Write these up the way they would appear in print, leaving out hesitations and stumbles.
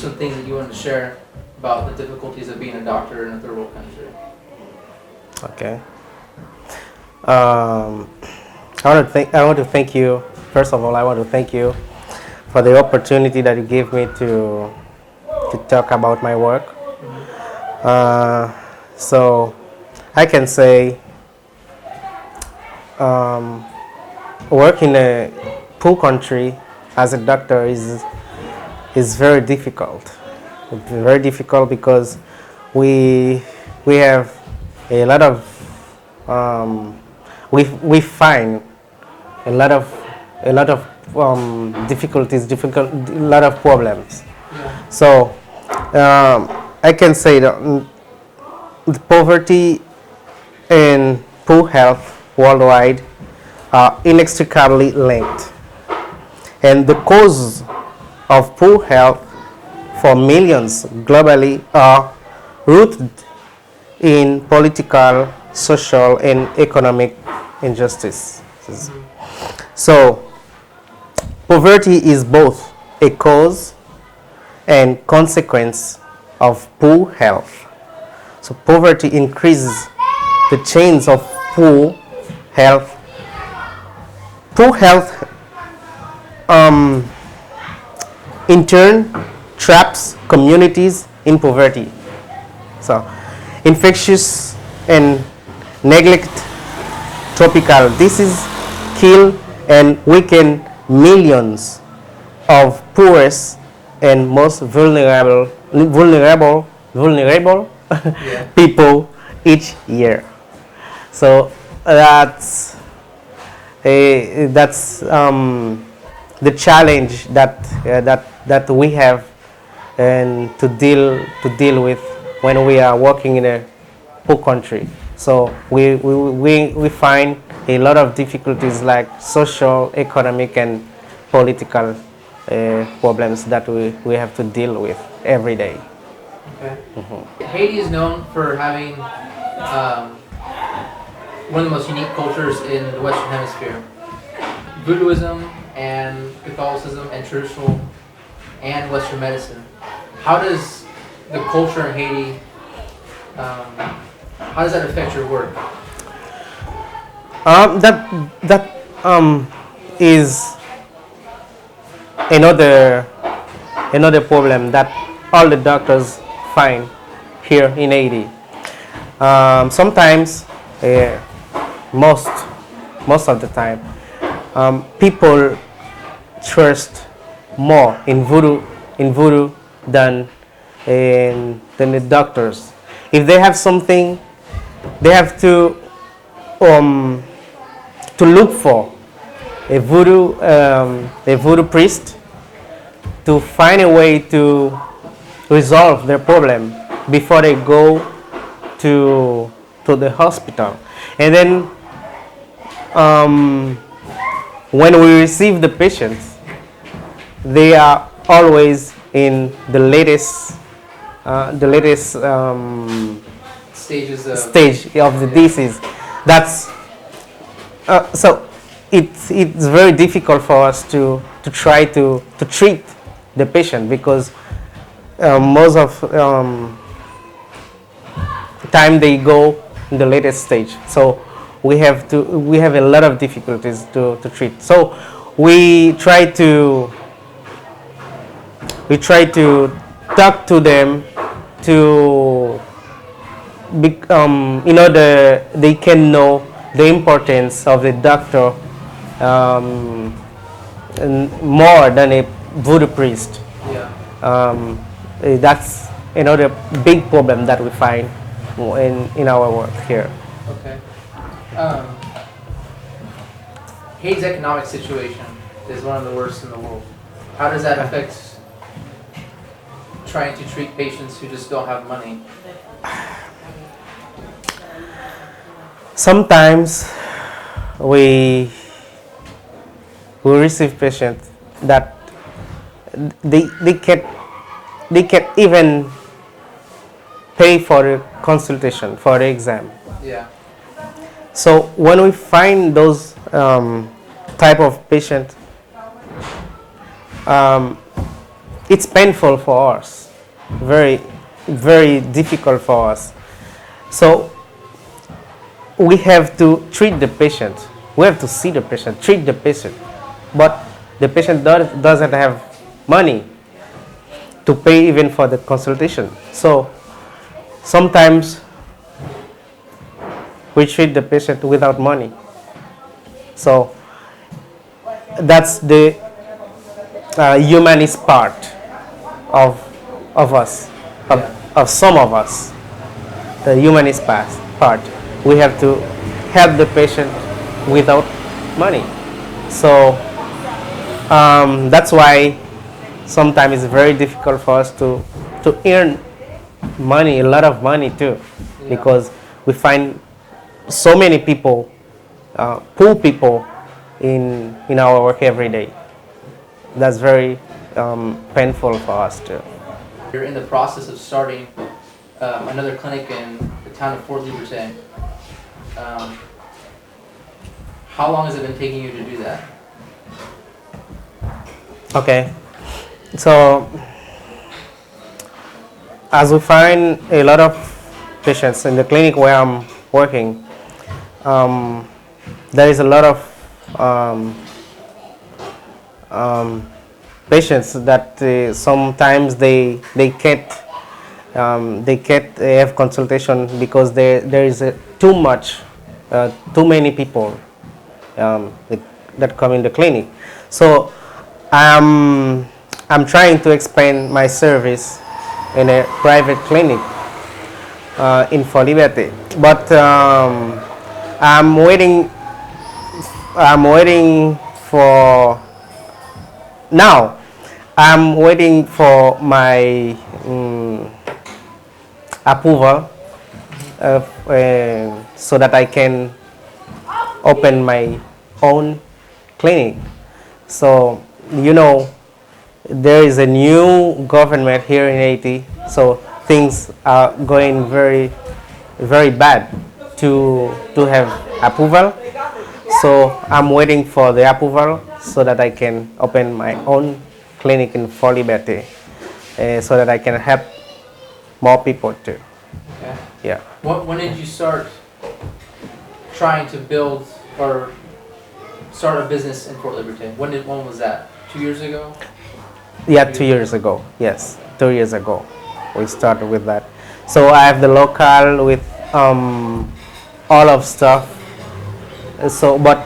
some things that you want to share about the difficulties of being a doctor in a third world country. Okay. Um, I want to thank you. First of all, I want to thank you for the opportunity that you gave me to talk about my work. So I can say work in a poor country as a doctor is very difficult. Very difficult because we have a lot of we find a lot of difficulties, a lot of problems. Yeah. So I can say that the poverty and poor health worldwide are inextricably linked, and the cause of poor health for millions globally are rooted in political, social, and economic injustices. So, poverty is both a cause and consequence of poor health. So, poverty increases the chains of poor health. Poor health, in turn, traps communities in poverty. So, infectious and neglect tropical disease kill and weaken millions of poorest and most vulnerable Yeah. people each year. So that's the challenge that we have and to deal with when we are working in a poor country. So we find a lot of difficulties like social, economic, and political problems that we have to deal with every day. Okay. Haiti is known for having one of the most unique cultures in the Western Hemisphere. Voodooism and Catholicism and traditional and Western medicine. How does the culture in Haiti, how does that affect your work? That is another problem that all the doctors find here in Haiti. Sometimes, most of the time, people trust more in voodoo than the doctors. If they have something, they have to look for a voodoo priest to find a way to resolve their problem before they go to the hospital. And then when we receive the patients, they are always in the latest Stages of stage of the disease. That's so it's very difficult for us to try to treat the patient because most of the time they go in the latest stage. So we have a lot of difficulties to treat. So we try to talk to them to in order they can know the importance of the doctor more than a voodoo priest. yeah. That's another big problem that we find in our work here. Okay. Haiti's economic situation is one of the worst in the world. How does that affect trying to treat patients who just don't have money? Sometimes we receive patients that they can't even pay for the consultation, for the exam. Yeah. So when we find those type of patient, it's painful for us, very, very difficult for us. So we have to treat the patient. We have to see the patient, treat the patient, but the patient doesn't have money to pay even for the consultation. So sometimes we treat the patient without money. So that's the humanist part of us, of some of us, the humanist part. We have to help the patient without money. So that's why sometimes it's very difficult for us to earn money, a lot of money too, because we find so many people, poor people, in our work every day. That's very painful for us too. You're in the process of starting another clinic in the town of Fort Liberté. How long has it been taking you to do that? Okay, so as we find a lot of patients in the clinic where I'm working, there is a lot of patients that sometimes they can't have consultation because there is too many people that come in the clinic. So I'm trying to expand my service in a private clinic in For Liberté, but I'm waiting for now. I'm waiting for my approval so that I can open my own clinic. So there is a new government here in Haiti, so things are going very, very bad to have approval. So I'm waiting for the approval so that I can open my own clinic in For Liberté, so that I can help more people too. Okay. Yeah. When did you start trying to build or start a business in Fort Liberté? When was that? 2 years ago? Yeah, 2 years ago. Yes, 2 years ago we started with that. So I have the local with all of stuff. So, but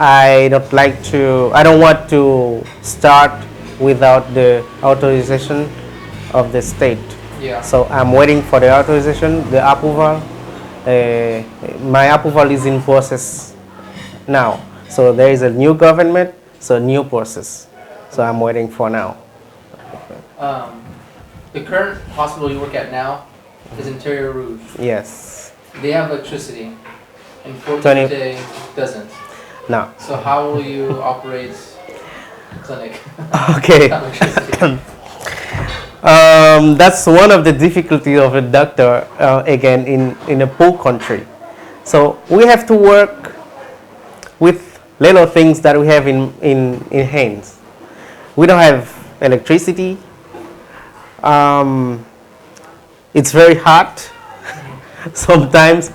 I don't want to start without the authorization of the state. Yeah. So I'm waiting for the authorization, the approval. My approval is in process now. So there is a new government, so new process. So I'm waiting for now. The current hospital you work at now is Interior Rouge. Yes. They have electricity, and Fort 20 Liberté doesn't. No. So how will you operate the clinic? Okay. Without electricity? That's one of the difficulties of a doctor, again, in a poor country. So we have to work with little things that we have in hands. We don't have electricity. It's very hot sometimes,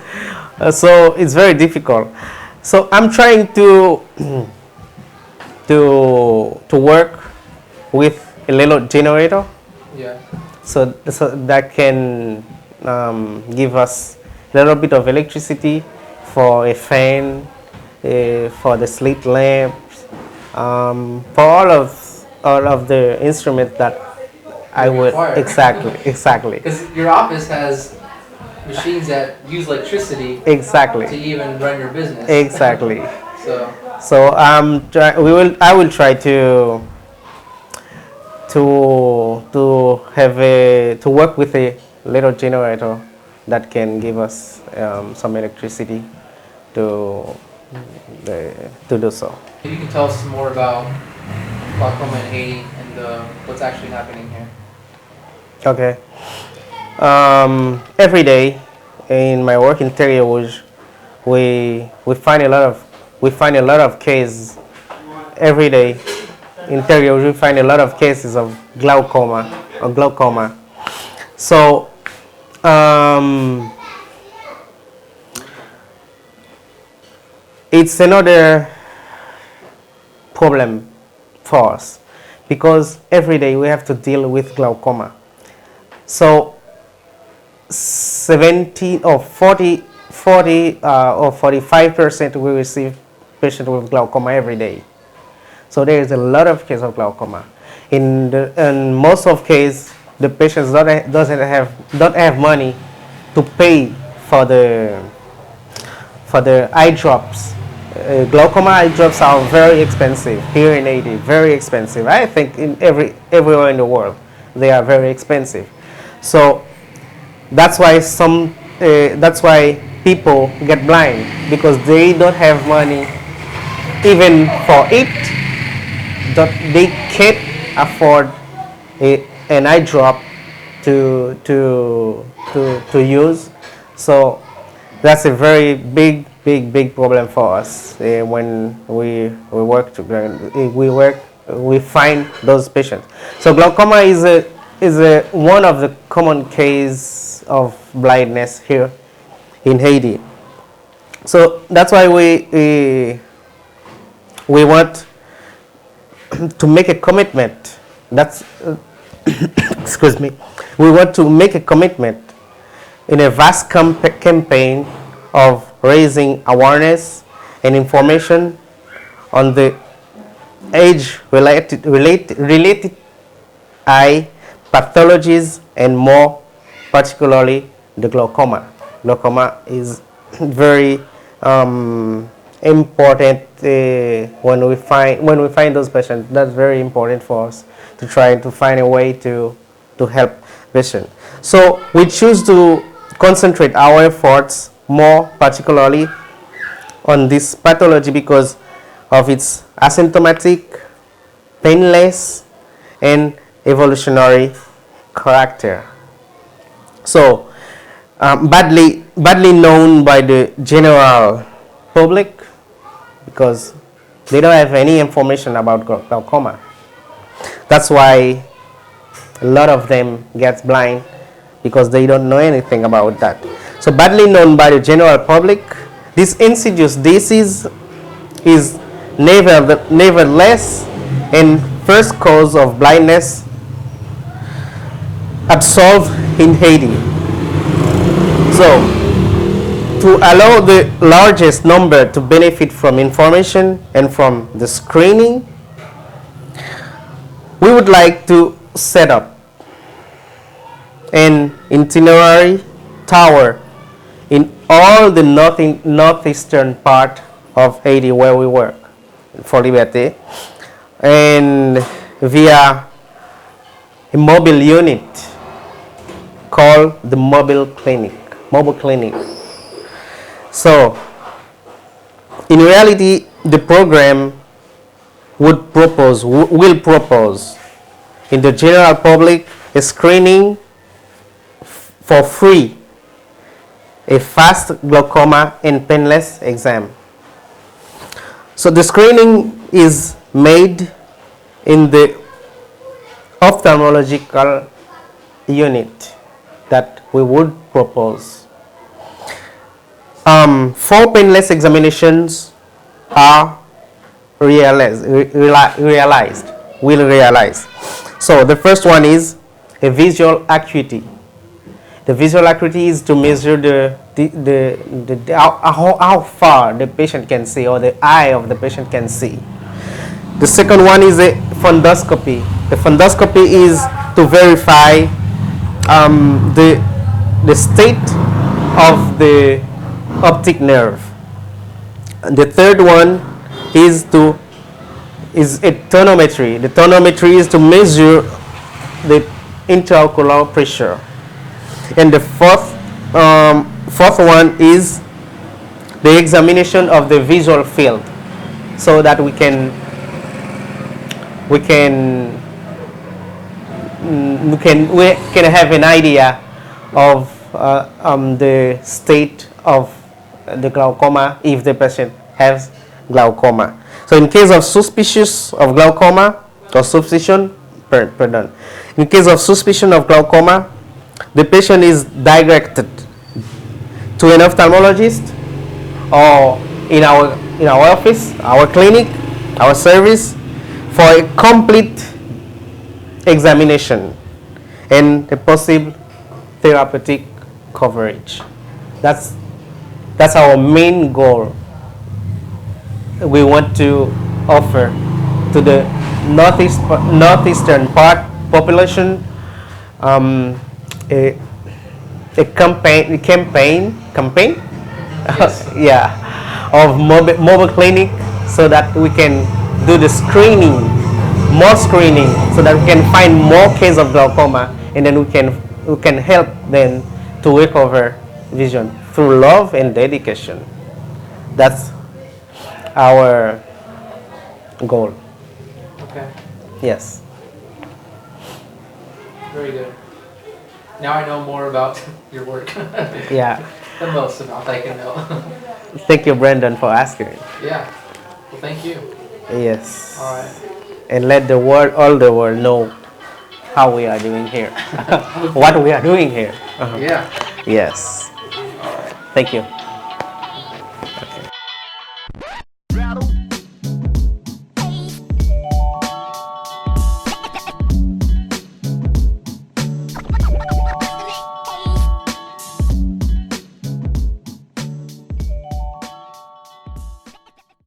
so it's very difficult. So I'm trying to work with a little generator. Yeah. So that can give us a little bit of electricity for a fan, for the slit lamps, for all of the instruments that I would require. exactly. Because your office has machines that use electricity Exactly. to even run your business. Exactly. So I will try to work with a little generator that can give us some electricity to do so. if you can tell us some more about glaucoma in Haiti and what's actually happening here. Okay. Every day in my work in Interior Rouge, we find a lot of cases every day interior, we find a lot of cases of glaucoma. So it's another problem for us because every day we have to deal with glaucoma. So 70 or 40 or 45% we receive patients with glaucoma every day. So there is a lot of cases of glaucoma. In most of cases, the patients don't have money to pay for the eye drops. Glaucoma eye drops are very expensive here in Haiti. Very expensive. I think in everywhere in the world they are very expensive. So that's why people get blind because they don't have money even for it. They can't afford an eye drop to use. So that's a very big problem for us when we work together. We find those patients. So glaucoma is one of the common cases of blindness here in Haiti. So that's why we want to make a commitment. Excuse me. We want to make a commitment in a vast campaign of raising awareness and information on the age-related eye pathologies and more particularly the glaucoma. Glaucoma is very important when we find those patients. That's very important for us to try to find a way to help patients. So we choose to concentrate our efforts more particularly on this pathology because of its asymptomatic, painless, and evolutionary character. So badly known by the general public because they don't have any information about glaucoma. That's why a lot of them get blind because they don't know anything about that. So badly known by the general public, this insidious disease is nevertheless a first cause of blindness observed in Haiti. So to allow the largest number to benefit from information and from the screening, we would like to set up an itinerary tower in all the northeastern part of Haiti where we work for Liberté, and via a mobile unit called the mobile clinic. So in reality, the program will propose in the general public a screening for free, a fast glaucoma and painless exam. So the screening is made in the ophthalmological unit that we would propose. 4 painless examinations are realized. So the first one is a visual acuity. The visual acuity is to measure how far the patient can see or the eye of the patient can see. The second one is a fundoscopy. The fundoscopy is to verify the state of the optic nerve. And the third one is a tonometry. The tonometry is to measure the intraocular pressure. And the fourth one is the examination of the visual field, so that we can have an idea of the state of the glaucoma if the patient has glaucoma. So in case of suspicious of glaucoma, or suspicion, pardon. In case of suspicion of glaucoma, the patient is directed to an ophthalmologist or in our office, our clinic, our service for a complete examination and a possible therapeutic coverage. That's our main goal. We want to offer to the northeastern part population a campaign Yes. yeah, of mobile clinic, so that we can do the screening, more screening, so that we can find more cases of glaucoma, and then we can help them to recover vision through love and dedication. That's our goal. Okay. Yes. Very good. Now I know more about your work. Yeah. The most amount I can know. Thank you, Brandon, for asking. Yeah. Well, thank you. Yes. All right. And let all the world know how we are doing here, what we are doing here. Yeah. Yes. All right. Thank you.